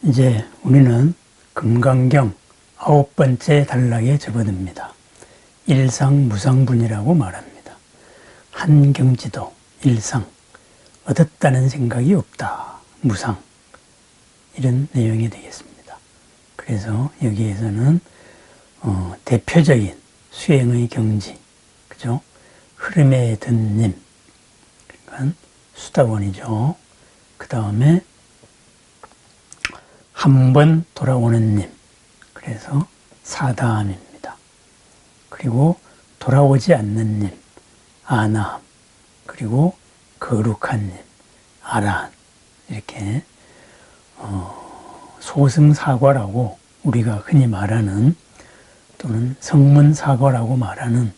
이제 우리는 금강경 9번째 단락에 접어듭니다. 일상무상분이라고 말합니다. 한 경지도 일상, 얻었다는 생각이 없다. 무상. 이런 내용이 되겠습니다. 그래서 여기에서는 대표적인 수행의 경지, 그죠? 흐름에 든 님, 그러니까 수다원이죠. 그 다음에 한 번 돌아오는 님, 그래서 사다함입니다. 그리고 돌아오지 않는 님, 아나함, 그리고 거룩한 님, 아라한. 이렇게 소승사과라고 우리가 흔히 말하는, 또는 성문사과라고 말하는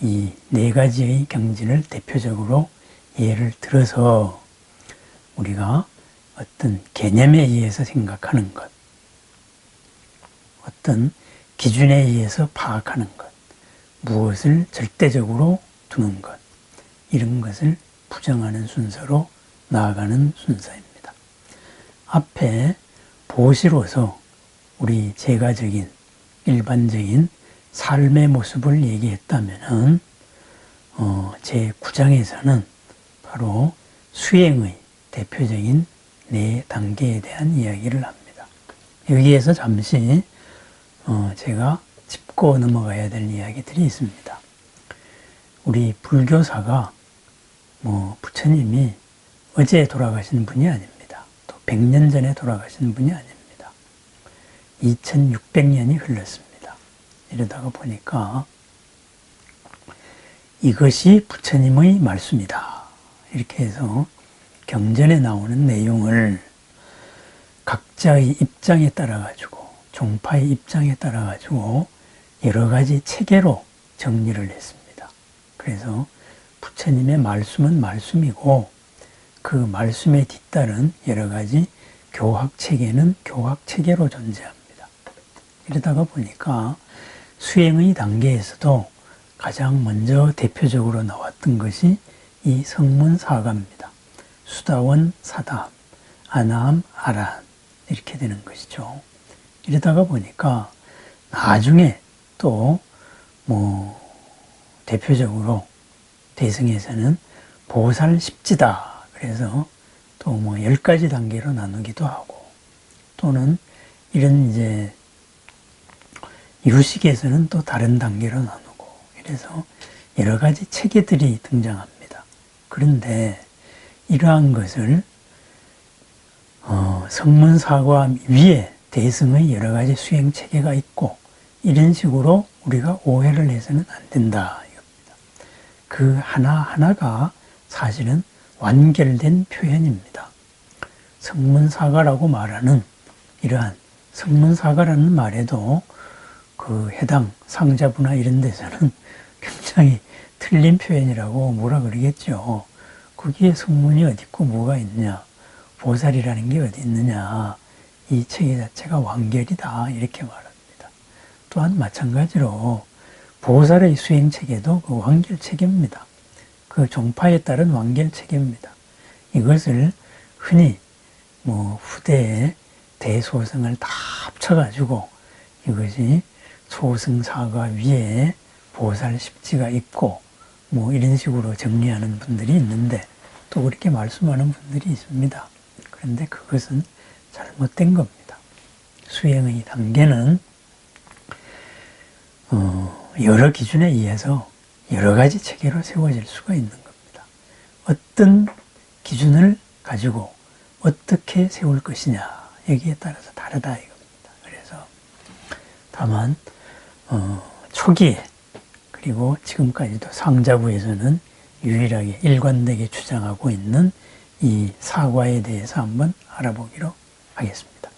이 네 가지의 경지를 대표적으로 예를 들어서 우리가 어떤 개념에 의해서 생각하는 것, 어떤 기준에 의해서 파악하는 것, 무엇을 절대적으로 두는 것, 이런 것을 부정하는 순서로 나아가는 순서입니다. 앞에 보시로서 우리 제가적인 일반적인 삶의 모습을 얘기했다면은 제9장에서는 바로 수행의 대표적인 네 단계에 대한 이야기를 합니다. 여기에서 잠시 제가 짚고 넘어가야 될 이야기들이 있습니다. 우리 불교사가 부처님이 어제 돌아가신 분이 아닙니다. 또 100년 전에 돌아가신 분이 아닙니다. 2600년이 흘렀습니다. 이러다가 보니까 이것이 부처님의 말씀이다. 이렇게 해서 경전에 나오는 내용을 각자의 입장에 따라 가지고, 종파의 입장에 따라 가지고 여러 가지 체계로 정리를 했습니다. 그래서 부처님의 말씀은 말씀이고 그 말씀에 뒤따른 여러 가지 교학 체계는 교학 체계로 존재합니다. 이러다가 보니까 수행의 단계에서도 가장 먼저 대표적으로 나왔던 것이 이 성문사가입니다. 수다원, 사다함, 아나함, 아라함, 이렇게 되는 것이죠. 이러다가 보니까 나중에 또 대표적으로 대승에서는 보살 십지다. 그래서 또 10가지 단계로 나누기도 하고, 또는 이런 이제 유식에서는 또 다른 단계로 나누고, 이래서 여러 가지 체계들이 등장합니다. 그런데 이러한 것을 성문사과 위에 대승의 여러 가지 수행 체계가 있고, 이런 식으로 우리가 오해를 해서는 안 된다 이겁니다. 그 하나하나가 사실은 완결된 표현입니다. 성문사과라고 말하는 이러한 성문사과라는 말에도 그 해당 상자부나 이런 데서는 굉장히 틀린 표현이라고 뭐라 그러겠죠. 거기에 성문이 어디 있고 뭐가 있냐, 보살이라는 게 어디 있느냐, 이 체계 자체가 완결이다 이렇게 말합니다. 또한 마찬가지로 보살의 수행 체계도 그 완결 체계입니다. 그 종파에 따른 완결 체계입니다. 이것을 흔히 후대에 대소승을 다 합쳐가지고 이것이 소승사가 위에 보살 십지가 있고 이런 식으로 정리하는 분들이 있는데, 또 그렇게 말씀하는 분들이 있습니다. 그런데 그것은 잘못된 겁니다. 수행의 단계는 여러 기준에 의해서 여러 가지 체계로 세워질 수가 있는 겁니다. 어떤 기준을 가지고 어떻게 세울 것이냐, 여기에 따라서 다르다 이겁니다. 그래서 다만 초기에, 그리고 지금까지도 상자부에서는 유일하게 일관되게 주장하고 있는 이 사과에 대해서 한번 알아보기로 하겠습니다.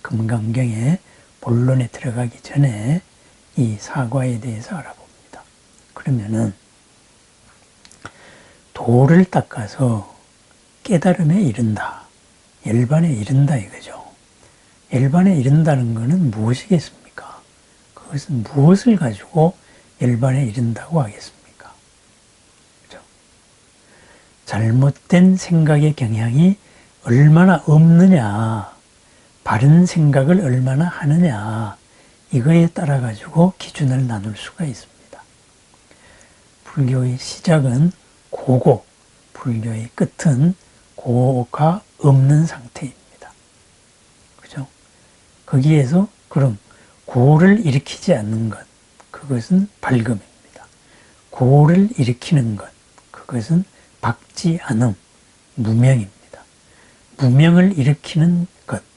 금강경의 본론에 들어가기 전에 이 사과에 대해서 알아봅니다. 그러면은 도를 닦아서 깨달음에 이른다, 열반에 이른다 이거죠. 열반에 이른다는 것은 무엇이겠습니까? 그것은 무엇을 가지고 열반에 이른다고 하겠습니까? 그렇죠? 잘못된 생각의 경향이 얼마나 없느냐, 바른 생각을 얼마나 하느냐, 이거에 따라 가지고 기준을 나눌 수가 있습니다. 불교의 시작은 고고, 불교의 끝은 고가 없는 상태입니다. 그죠? 거기에서 그럼 고를 일으키지 않는 것, 그것은 발금입니다. 고를 일으키는 것, 그것은 박지 않음, 무명입니다. 무명을 일으키는 것,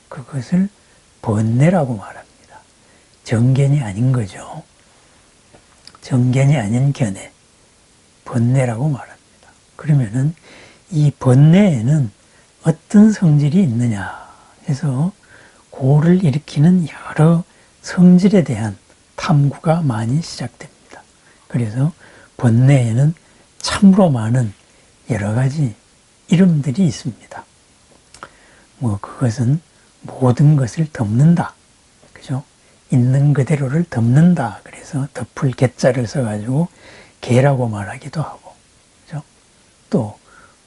그것을 번뇌라고 말합니다. 정견이 아닌 거죠. 정견이 아닌 견해, 번뇌라고 말합니다. 그러면은 이 번뇌에는 어떤 성질이 있느냐 해서 고를 일으키는 여러 성질에 대한 탐구가 많이 시작됩니다. 그래서 번뇌에는 참으로 많은 여러 가지 이름들이 있습니다. 그것은 모든 것을 덮는다. 그죠? 있는 그대로를 덮는다. 그래서 덮을 개자를 써가지고 개라고 말하기도 하고, 그죠? 또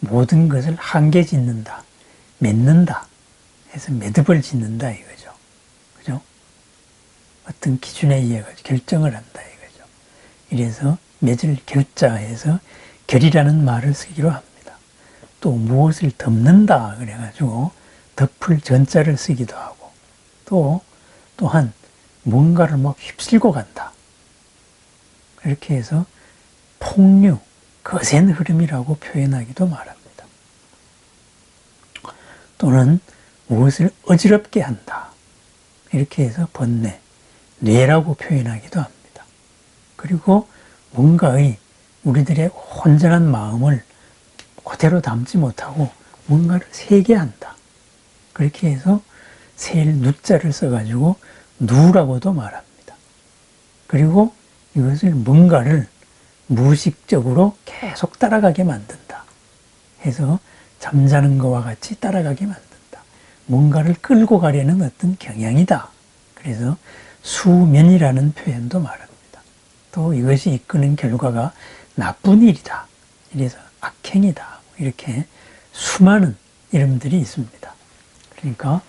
모든 것을 한계 짓는다. 맺는다. 해서 매듭을 짓는다 이거죠. 그죠? 어떤 기준에 의해 결정을 한다 이거죠. 이래서 맺을 결자해서 결이라는 말을 쓰기로 합니다. 또 무엇을 덮는다 그래가지고 덮을 전자를 쓰기도 하고, 또한 뭔가를 막 휩쓸고 간다. 이렇게 해서 폭류, 거센 흐름이라고 표현하기도 말합니다. 또는 무엇을 어지럽게 한다. 이렇게 해서 번뇌, 뇌라고 표현하기도 합니다. 그리고 뭔가의 우리들의 온전한 마음을 그대로 담지 못하고 뭔가를 세게 한다. 그렇게 해서 셀 누자를 써가지고 누라고도 말합니다. 그리고 이것을 뭔가를 무의식적으로 계속 따라가게 만든다. 해서 잠자는 것과 같이 따라가게 만든다. 뭔가를 끌고 가려는 어떤 경향이다. 그래서 수면이라는 표현도 말합니다. 또 이것이 이끄는 결과가 나쁜 일이다. 이래서 악행이다. 이렇게 수많은 이름들이 있습니다. 그러니까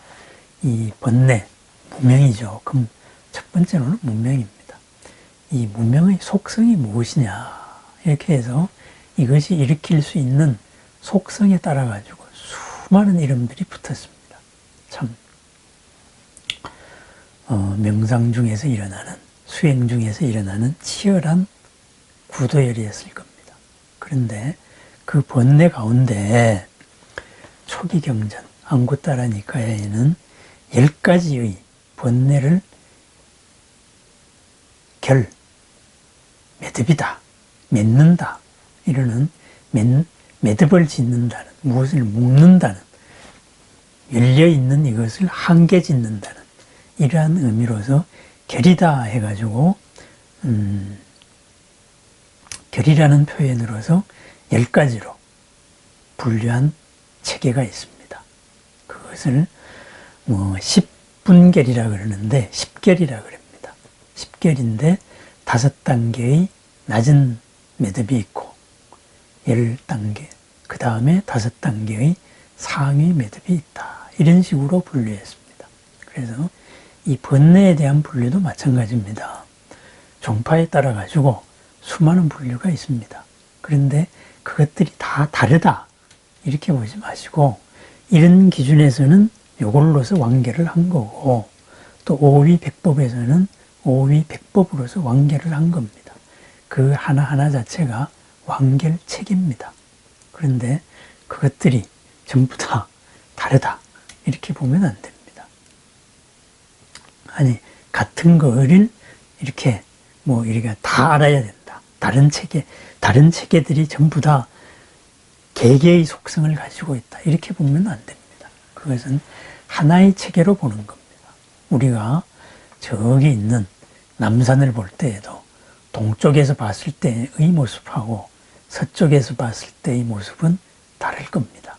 이 번뇌, 무명이죠. 그럼 첫 번째로는 무명입니다. 이 무명의 속성이 무엇이냐 이렇게 해서 이것이 일으킬 수 있는 속성에 따라 가지고 수많은 이름들이 붙었습니다. 참 명상 중에서 일어나는, 수행 중에서 일어나는 치열한 구도열이었을 겁니다. 그런데 그 번뇌 가운데 초기 경전 안구따라 니카야에는 10가지의 번뇌를 매듭이다, 맺는다, 이러는 매듭을 짓는다는, 무엇을 묶는다는, 열려있는 이것을 한계 짓는다는 이러한 의미로서 결이다 해가지고 결이라는 표현으로서 10가지로 분류한 체계가 있습니다. 그것을 10분결이라 그러는데 10결이라 그럽니다. 10결인데 5단계의 낮은 매듭이 있고 10단계, 그 다음에 5단계의 상위 매듭이 있다. 이런 식으로 분류했습니다. 그래서 이 번뇌에 대한 분류도 마찬가지입니다. 종파에 따라 가지고 수많은 분류가 있습니다. 그런데 그것들이 다 다르다 이렇게 보지 마시고 이런 기준에서는 이걸로서 완결을 한 거고 또 오위백법에서는 오위백법으로서 완결을 한 겁니다. 그 하나하나 자체가 완결책입니다. 그런데 그것들이 전부 다 다르다 이렇게 보면 안 됩니다. 아니 같은 거를 이렇게 이렇게 다 알아야 된다. 다른 체계들이 전부 다 개개의 속성을 가지고 있다. 이렇게 보면 안 됩니다. 그것은 하나의 체계로 보는 겁니다. 우리가 저기 있는 남산을 볼 때에도 동쪽에서 봤을 때의 모습하고 서쪽에서 봤을 때의 모습은 다를 겁니다.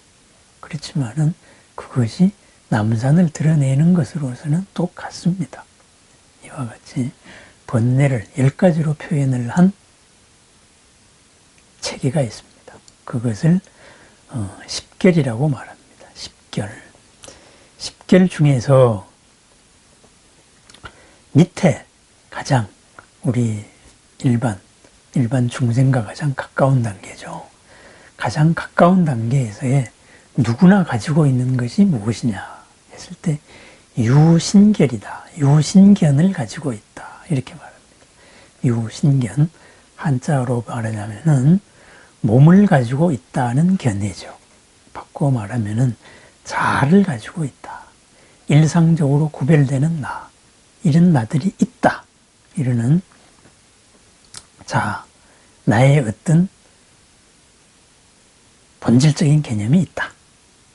그렇지만은 그것이 남산을 드러내는 것으로서는 똑같습니다. 이와 같이 번뇌를 10가지로 표현을 한 체계가 있습니다. 그것을 10결이라고 말합니다. 10결. 6결 중에서 밑에 가장 우리 일반 중생과 가장 가까운 단계죠. 가장 가까운 단계에서의 누구나 가지고 있는 것이 무엇이냐 했을 때 유신결이다. 유신견을 가지고 있다. 이렇게 말합니다. 유신견, 한자로 말하자면은 몸을 가지고 있다는 견해죠. 바꿔 말하면은 자아를 가지고 있다. 일상적으로 구별되는 나, 이런 나들이 있다. 이러는 자, 나의 어떤 본질적인 개념이 있다.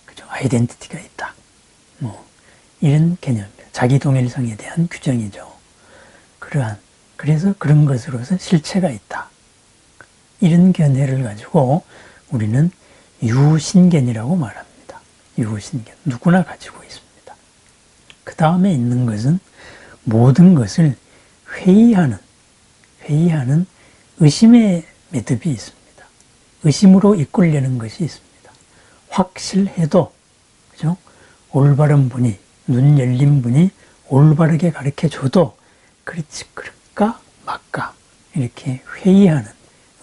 그죠? 아이덴티티가 있다. 뭐 이런 개념입니다. 자기동일성에 대한 규정이죠. 그래서 그런 것으로서 실체가 있다. 이런 견해를 가지고 우리는 유신견이라고 말합니다. 유신견. 누구나 가지고 있습니다. 그 다음에 있는 것은 모든 것을 회의하는 의심의 매듭이 있습니다. 의심으로 이끌려는 것이 있습니다. 확실해도, 그죠? 올바른 분이, 눈 열린 분이 올바르게 가르쳐 줘도, 그렇지, 그럴까, 말까, 이렇게 회의하는,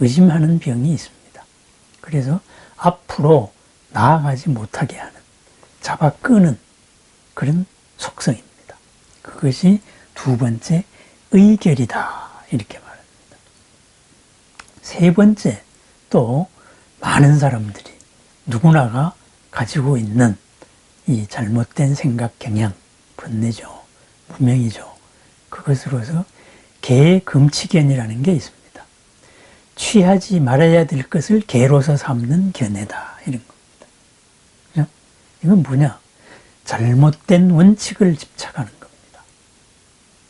의심하는 병이 있습니다. 그래서 앞으로 나아가지 못하게 하는, 잡아 끄는 그런 속성입니다. 그것이 두 번째 의결이다. 이렇게 말합니다. 세 번째, 또 많은 사람들이 누구나가 가지고 있는 이 잘못된 생각, 경향, 번뇌죠. 무명이죠. 그것으로서 계금치견이라는 게 있습니다. 취하지 말아야 될 것을 계로서 삼는 견해다. 이런 겁니다. 그죠? 이건 뭐냐? 잘못된 원칙을 집착하는 겁니다.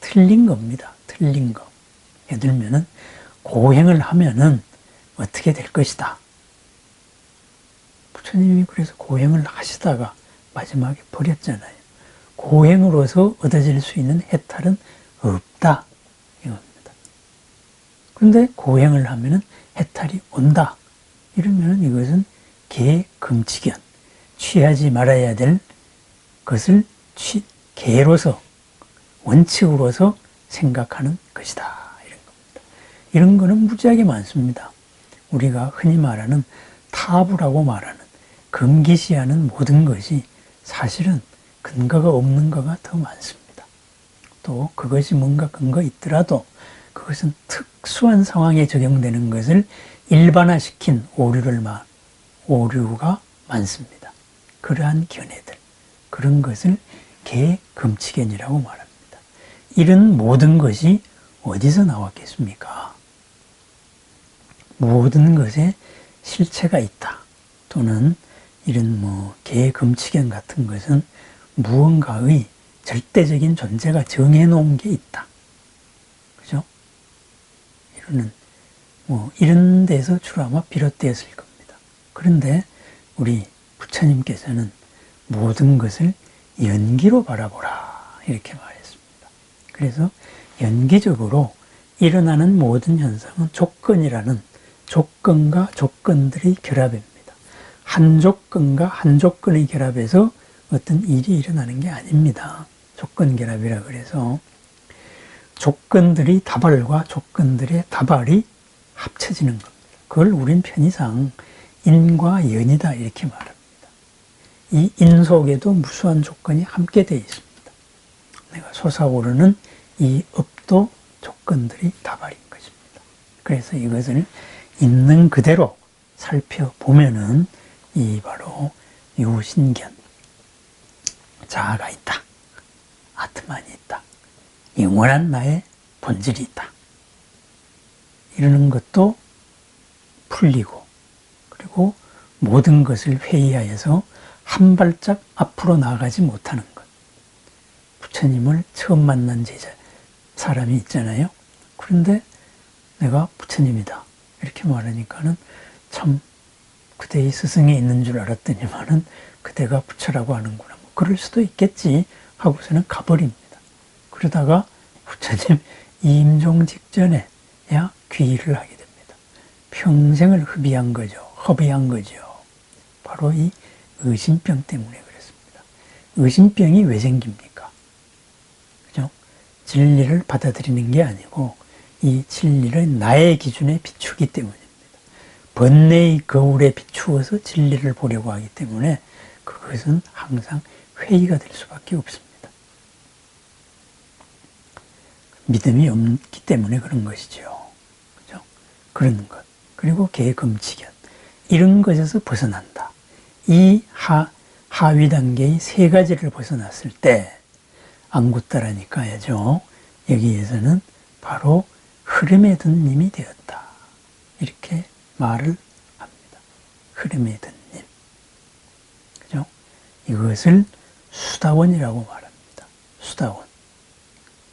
틀린 겁니다. 틀린 거. 예를 들면은 고행을 하면은 어떻게 될 것이다. 부처님이 그래서 고행을 하시다가 마지막에 버렸잖아요. 고행으로서 얻어질 수 있는 해탈은 없다. 이겁니다. 그런데 고행을 하면은 해탈이 온다. 이러면은 이것은 계금치견. 취하지 말아야 될 것을 계로서, 원칙으로서 생각하는 것이다. 이런 겁니다. 이런 거는 무지하게 많습니다. 우리가 흔히 말하는 타부라고 말하는 금기시하는 모든 것이 사실은 근거가 없는 거가 더 많습니다. 또 그것이 뭔가 근거 있더라도 그것은 특수한 상황에 적용되는 것을 일반화시킨 오류가 많습니다. 그러한 견해들, 그런 것을 계금치견이라고 말합니다. 이런 모든 것이 어디서 나왔겠습니까? 모든 것에 실체가 있다. 또는 이런 계금치견 같은 것은 무언가의 절대적인 존재가 정해놓은 게 있다. 그죠? 이런 데서 주로 아마 비롯되었을 겁니다. 그런데 우리 부처님께서는 모든 것을 연기로 바라보라. 이렇게 말했습니다. 그래서 연기적으로 일어나는 모든 현상은 조건과 조건들의 결합입니다. 한 조건과 한 조건의 결합에서 어떤 일이 일어나는 게 아닙니다. 조건 결합이라 그래서 조건들의 다발과 조건들의 다발이 합쳐지는 겁니다. 그걸 우린 편의상 인과 연이다 이렇게 말합니다. 이 인 속에도 무수한 조건이 함께 되어 있습니다. 내가 솟아오르는 이 업도 조건들이 다발인 것입니다. 그래서 이것을 있는 그대로 살펴보면은 이 바로 유신견, 자아가 있다. 아트만이 있다. 영원한 나의 본질이 있다. 이러는 것도 풀리고, 그리고 모든 것을 회의하여서 한 발짝 앞으로 나아가지 못하는 것. 부처님을 처음 만난 사람이 있잖아요. 그런데 내가 부처님이다. 이렇게 말하니까는 참 그대의 스승이 있는 줄 알았더니만은 그대가 부처라고 하는구나. 뭐 그럴 수도 있겠지 하고서는 가버립니다. 그러다가 부처님 임종 직전에 귀의를 하게 됩니다. 평생을 허비한 거죠. 바로 이 의심병 때문에 그랬습니다. 의심병이 왜 생깁니까? 그죠? 진리를 받아들이는 게 아니고 이 진리를 나의 기준에 비추기 때문입니다. 번뇌의 거울에 비추어서 진리를 보려고 하기 때문에 그것은 항상 회의가 될 수밖에 없습니다. 믿음이 없기 때문에 그런 것이죠. 그죠? 그런 것. 그리고 계금치견. 이런 것에서 벗어난다. 이 하위 단계의 세 가지를 벗어났을 때 안구따라니까야죠. 여기에서는 바로 흐름에 든 님이 되었다. 이렇게 말을 합니다. 흐름에 든 님. 그죠? 이것을 수다원이라고 말합니다. 수다원.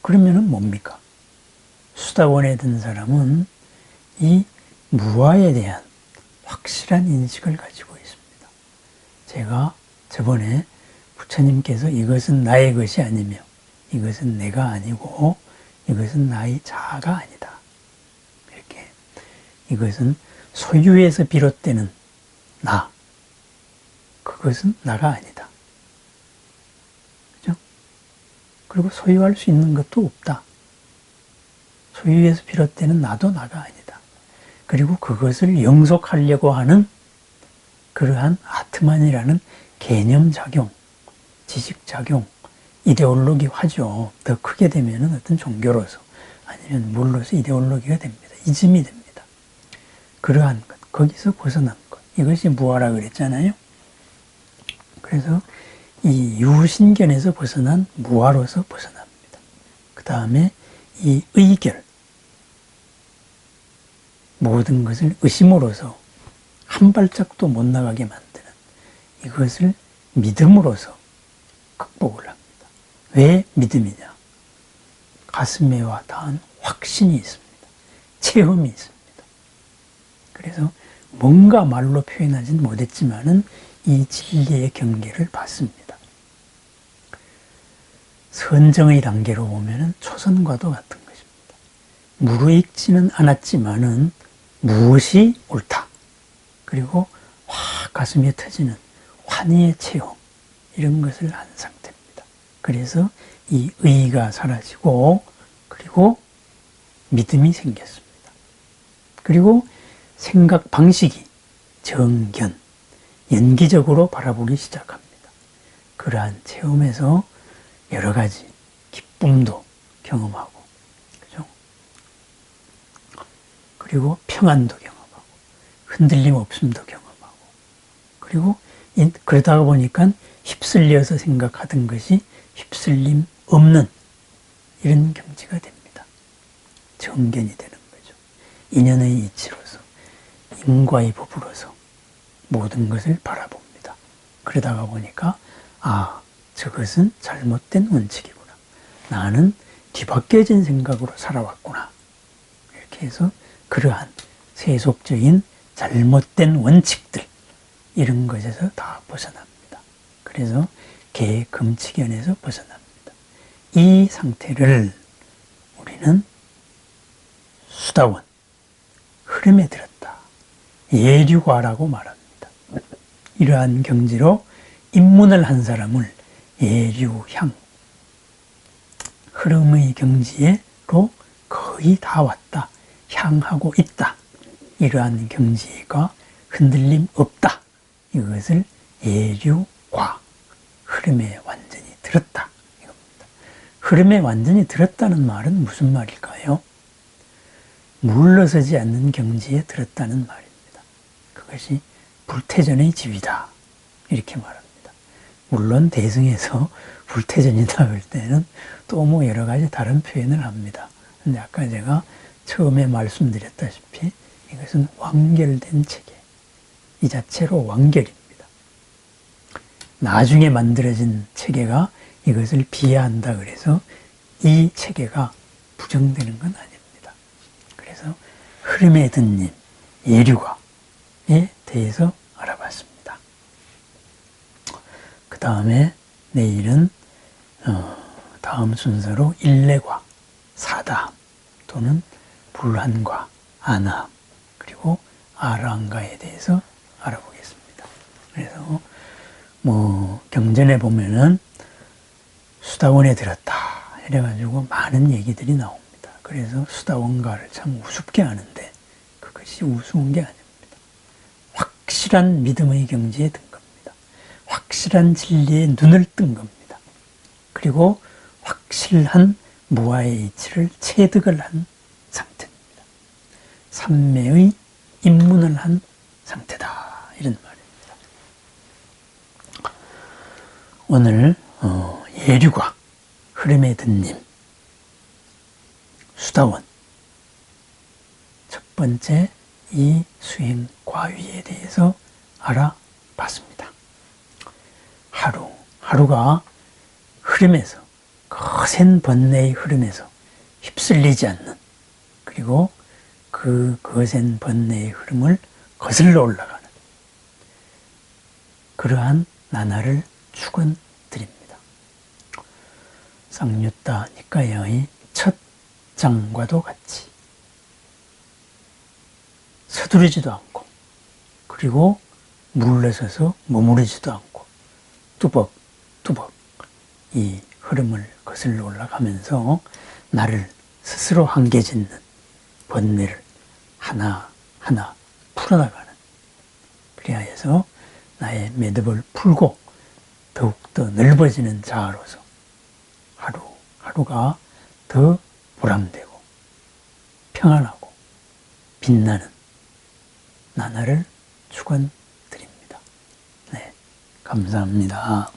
그러면은 뭡니까? 수다원에 든 사람은 이 무아에 대한 확실한 인식을 가지고 있습니다. 제가 저번에 부처님께서 이것은 나의 것이 아니며 이것은 내가 아니고 이것은 나의 자아가 아니다. 이렇게 이것은 소유에서 비롯되는 나. 그것은 나가 아니다. 그죠? 그리고 소유할 수 있는 것도 없다. 소유에서 비롯되는 나도 나가 아니다. 그리고 그것을 영속하려고 하는 그러한 아트만이라는 개념작용, 지식작용, 이데올로기화죠. 더 크게 되면 어떤 종교로서 아니면 물로서 이데올로기가 됩니다. 이즘이 됩니다. 그러한 것, 거기서 벗어난 것. 이것이 무아라 그랬잖아요. 그래서 이 유신견에서 벗어난 무아로서 벗어납니다. 그 다음에 이 의결, 모든 것을 의심으로서 한 발짝도 못 나가게 만드는 이것을 믿음으로서 극복을 합니다. 왜 믿음이냐? 가슴에 와 닿은 확신이 있습니다. 체험이 있습니다. 그래서 뭔가 말로 표현하진 못했지만은 이 진리의 경계를 받습니다. 선정의 단계로 보면은 초선과도 같은 것입니다. 무르익지는 않았지만은 무엇이 옳다. 그리고 확 가슴에 터지는 환희의 체험, 이런 것을 한 상태입니다. 그래서 이 의가 사라지고 그리고 믿음이 생겼습니다. 그리고 생각 방식이 정견, 연기적으로 바라보기 시작합니다. 그러한 체험에서 여러 가지 기쁨도 경험하고, 그죠? 그리고 평안도 경험하고, 흔들림 없음도 경험하고, 그리고 그러다가 보니까 휩쓸려서 생각하던 것이 휩쓸림 없는 이런 경지가 됩니다. 정견이 되는 거죠. 인연의 이치로서, 인과의 법으로서 모든 것을 바라봅니다. 그러다가 보니까 저것은 잘못된 원칙이구나. 나는 뒤바뀌어진 생각으로 살아왔구나. 이렇게 해서 그러한 세속적인 잘못된 원칙들, 이런 것에서 다 벗어납니다. 그래서 계금치견에서 벗어납니다. 이 상태를 우리는 수다원, 흐름에 들었다. 예류과라고 말합니다. 이러한 경지로 입문을 한 사람을 예류향, 흐름의 경지로 거의 다 왔다, 향하고 있다, 이러한 경지가 흔들림 없다, 이것을 예류과, 흐름에 완전히 들었다, 이겁니다. 흐름에 완전히 들었다는 말은 무슨 말일까요? 물러서지 않는 경지에 들었다는 말입니다. 그것이 불태전의 지위다, 이렇게 말합니다. 물론 대승에서 불태전이다 할 때는 또 뭐 여러 가지 다른 표현을 합니다. 근데 아까 제가 처음에 말씀드렸다시피 이것은 완결된 체계, 이 자체로 완결입니다. 나중에 만들어진 체계가 이것을 비하한다 그래서 이 체계가 부정되는 건 아닙니다. 그래서 흐름에 든 님, 예류과에 대해서 알아봤습니다. 그 다음에 내일은 다음 순서로 일례과, 사다함 또는 불환과, 안함, 그리고 아랑가에 대해서 알아보겠습니다. 그래서 경전에 보면은 수다원에 들었다. 이래가지고 많은 얘기들이 나옵니다. 그래서 수다원가를 참 우습게 하는데 그것이 우스운 게 아닙니다. 확실한 믿음의 경지에 든 겁니다. 확실한 진리에 눈을 뜬 겁니다. 그리고 확실한 무아의 이치를 체득을 한 상태입니다. 삼매의 입문을 한 상태다. 이런 말입니다. 오늘 예류과 흐름에 든 님, 수다원 첫 번째 이 수행 과위에 대해서 알아봤습니다. 하루가 흐름에서 거센 번뇌의 흐름에서 휩쓸리지 않는, 그리고 그 거센 번뇌의 흐름을 거슬러 올라가는 그러한 나날을 축원드립니다. 쌍유타 니카야의 첫 장과도 같이 서두르지도 않고, 그리고 물러서서 머무르지도 않고 뚜벅뚜벅 이 흐름을 거슬러 올라가면서 나를 스스로 한계 짓는 번뇌를 하나하나 풀어나가는, 그리하여서 나의 매듭을 풀고 더욱더 넓어지는 자아로서 하루하루가 더 보람되고 평안하고 빛나는 나날을 축원드립니다. 네, 감사합니다.